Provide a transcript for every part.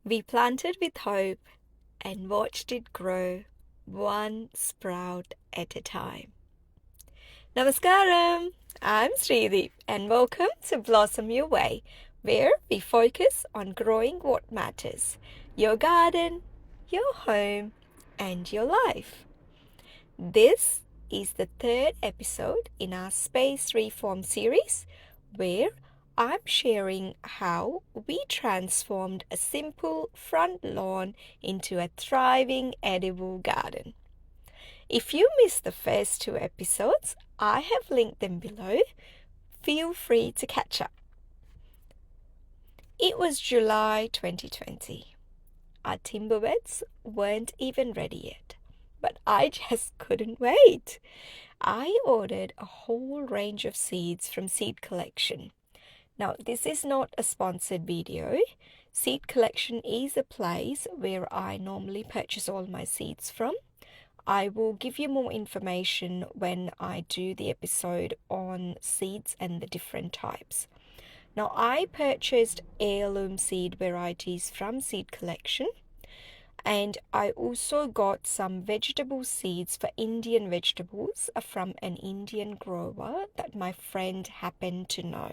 We planted with hope and watched it grow, one sprout at a time. Namaskaram! I'm SriDeep and welcome to Blossom Your Way, where we focus on growing what matters: your garden, your home, and your life. This is the third episode in our Space Reform series, where I'm sharing how we transformed a simple front lawn into a thriving edible garden. If you missed the first two episodes, I have linked them below. Feel free to catch up. It was July 2020. Our timber beds weren't even ready yet, but I just couldn't wait. I ordered a whole range of seeds from Seed Collection. Now, this is not a sponsored video. Seed Collection is a place where I normally purchase all my seeds from. I will give you more information when I do the episode on seeds and the different types. Now, I purchased heirloom seed varieties from Seed Collection, and I also got some vegetable seeds for Indian vegetables from an Indian grower that my friend happened to know.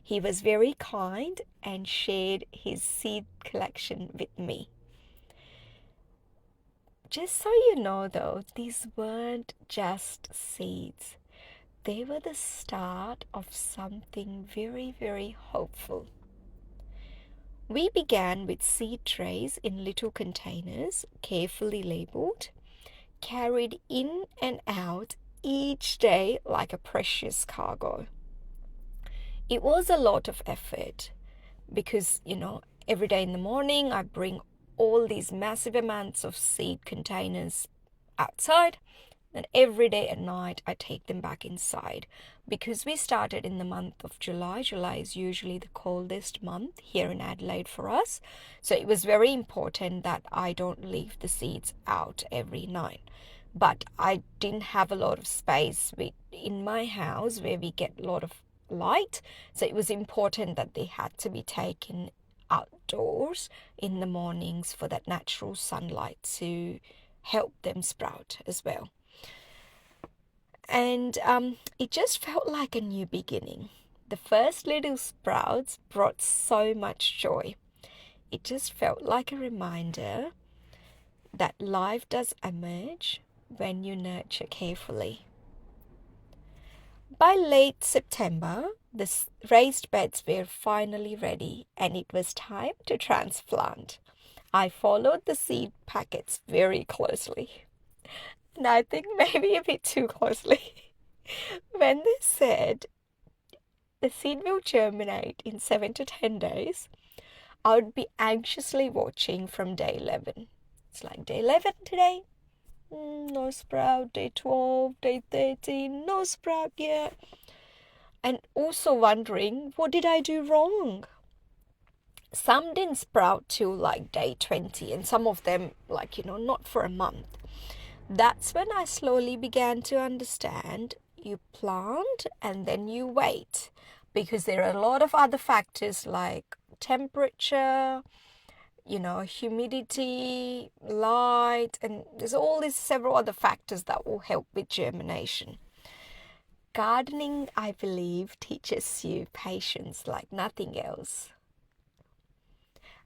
He was very kind and shared his seed collection with me. Just so you know though, these weren't just seeds. They were the start of something very, very hopeful. We began with seed trays in little containers, carefully labeled, carried in and out each day like a precious cargo. It was a lot of effort because, every day in the morning I bring all these massive amounts of seed containers outside, and every day at night I take them back inside. Because we started in the month of July. July is usually the coldest month here in Adelaide for us. So it was very important that I don't leave the seeds out every night. But I didn't have a lot of space in my house where we get a lot of light. So it was important that they had to be taken outdoors in the mornings for that natural sunlight to help them sprout as well. And it just felt like a new beginning. The first little sprouts brought so much joy. It just felt like a reminder that life does emerge when you nurture carefully. By late September, the raised beds were finally ready and it was time to transplant. I followed the seed packets very closely. And I think maybe a bit too closely. When they said the seed will germinate in 7 to 10 days, I would be anxiously watching from day 11. It's like day 11 today. No sprout. Day 12, day 13, no sprout yet. And also wondering, what did I do wrong? Some didn't sprout till like day 20, and some of them not for a month. That's when I slowly began to understand you plant and then you wait, because there are a lot of other factors like temperature, humidity, light, and there's all these several other factors that will help with germination. Gardening, I believe, teaches you patience like nothing else.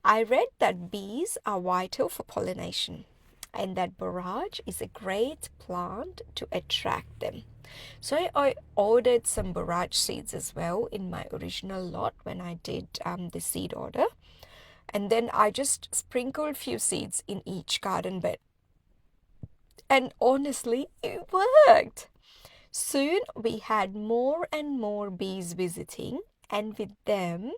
I read that bees are vital for pollination and that borage is a great plant to attract them. So I ordered some borage seeds as well in my original lot when I did the seed order. And then I just sprinkled a few seeds in each garden bed. And honestly, it worked. Soon we had more and more bees visiting, and with them,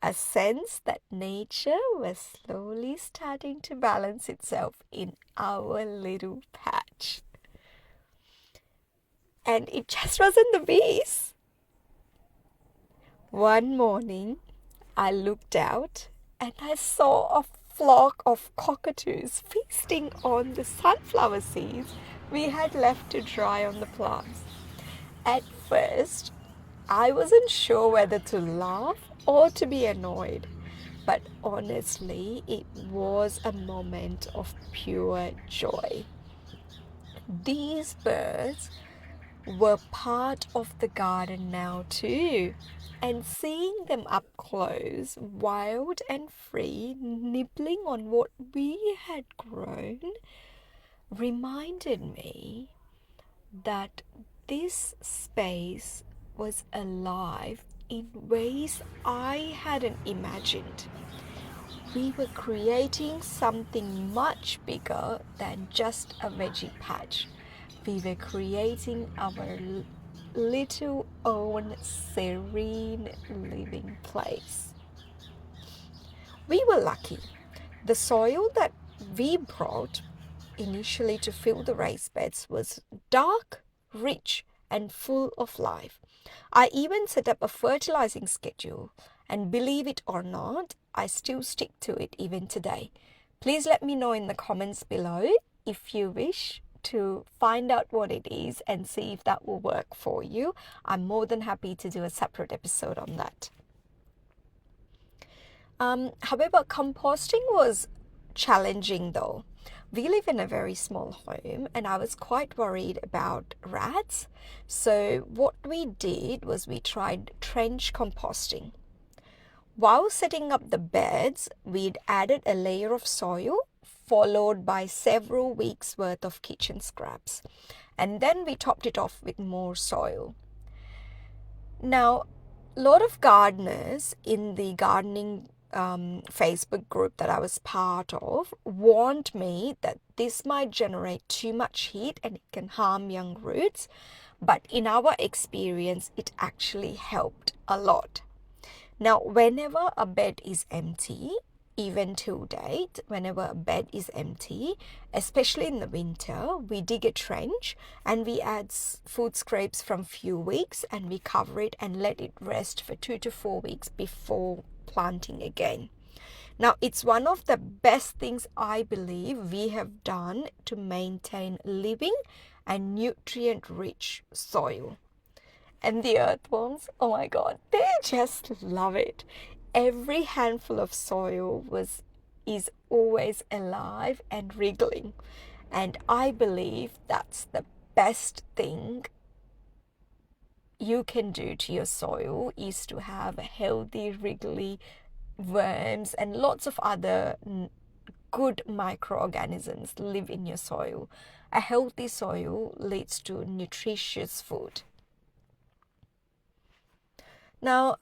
a sense that nature was slowly starting to balance itself in our little patch. And it just wasn't the bees. One morning, I looked out and I saw a flock of cockatoos feasting on the sunflower seeds we had left to dry on the plants. At first, I wasn't sure whether to laugh or to be annoyed. but honestly, it was a moment of pure joy. These birds were part of the garden now too, and seeing them up close, wild and free, nibbling on what we had grown, reminded me that this space was alive in ways I hadn't imagined. We were creating something much bigger than just a veggie patch. We were creating our little own serene living place. We were lucky. The soil that we brought initially to fill the raised beds was dark, rich, and full of life. I even set up a fertilizing schedule, and believe it or not, I still stick to it even today. Please let me know in the comments below if you wish to find out what it is and see if that will work for you. I'm more than happy to do a separate episode on that. However, composting was challenging though. We live in a very small home and I was quite worried about rats. So what we did was we tried trench composting. While setting up the beds, we'd added a layer of soil followed by several weeks worth of kitchen scraps. And then we topped it off with more soil. Now, a lot of gardeners in the gardening Facebook group that I was part of warned me that this might generate too much heat and it can harm young roots. But in our experience, it actually helped a lot. Now, whenever a bed is empty, even to date, whenever a bed is empty, especially in the winter, we dig a trench and we add food scraps from few weeks and we cover it and let it rest for 2 to 4 weeks before planting again. Now, it's one of the best things I believe we have done to maintain living and nutrient-rich soil. And the earthworms, oh my God, they just love it. Every handful of soil is always alive and wriggling. And I believe that's the best thing you can do to your soil is to have healthy, wriggly worms and lots of other good microorganisms live in your soil. A healthy soil leads to nutritious food. Now,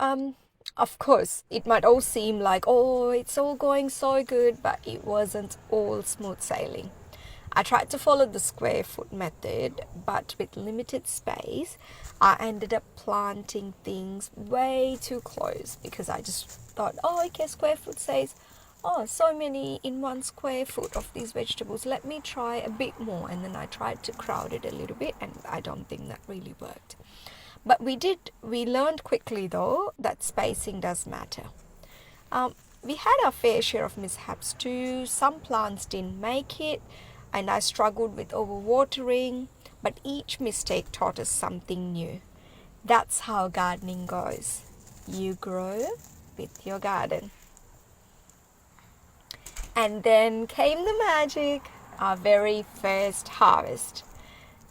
of course, it might all seem like, oh, it's all going so good, but it wasn't all smooth sailing. I tried to follow the square foot method, but with limited space, I ended up planting things way too close because I just thought, oh, okay, square foot says, oh, so many in 1 square foot of these vegetables. Let me try a bit more. And then I tried to crowd it a little bit, and I don't think that really worked. But we learned quickly though that spacing does matter. We had our fair share of mishaps too. Some plants didn't make it and I struggled with overwatering, but each mistake taught us something new. That's how gardening goes. You grow with your garden. And then came the magic, our very first harvest.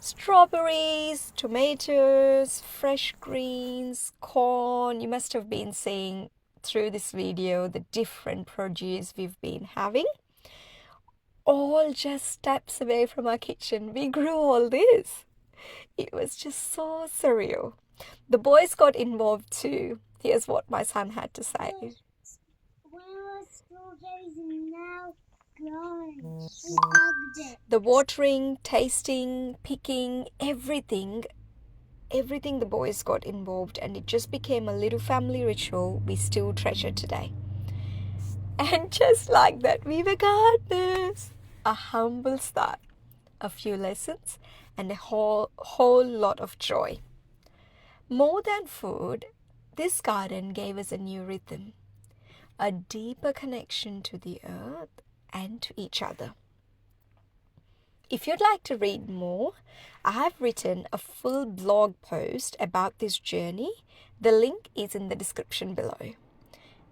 Strawberries, tomatoes, fresh greens, corn. You must have been seeing through this video the different produce we've been having. All just steps away from our kitchen. We grew all this. It was just so surreal. The boys got involved too. Here's what my son had to say. The watering, tasting, picking, everything the boys got involved, and it just became a little family ritual we still treasure today. And just like that, we were gardeners. A humble start, a few lessons, and a whole lot of joy. More than food, this garden gave us a new rhythm, a deeper connection to the earth and to each other. If you'd like to read more, I have written a full blog post about this journey. The link is in the description below.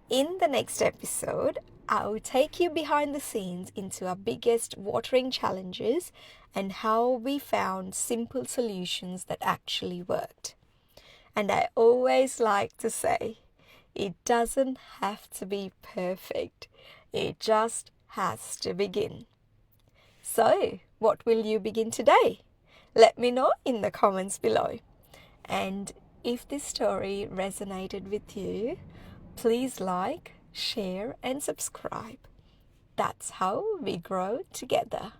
In the next episode, I'll take you behind the scenes into our biggest watering challenges and how we found simple solutions that actually worked. And I always like to say, it doesn't have to be perfect. It just has to begin. So, what will you begin today? Let me know in the comments below. And if this story resonated with you, please like, share, and subscribe. That's how we grow together.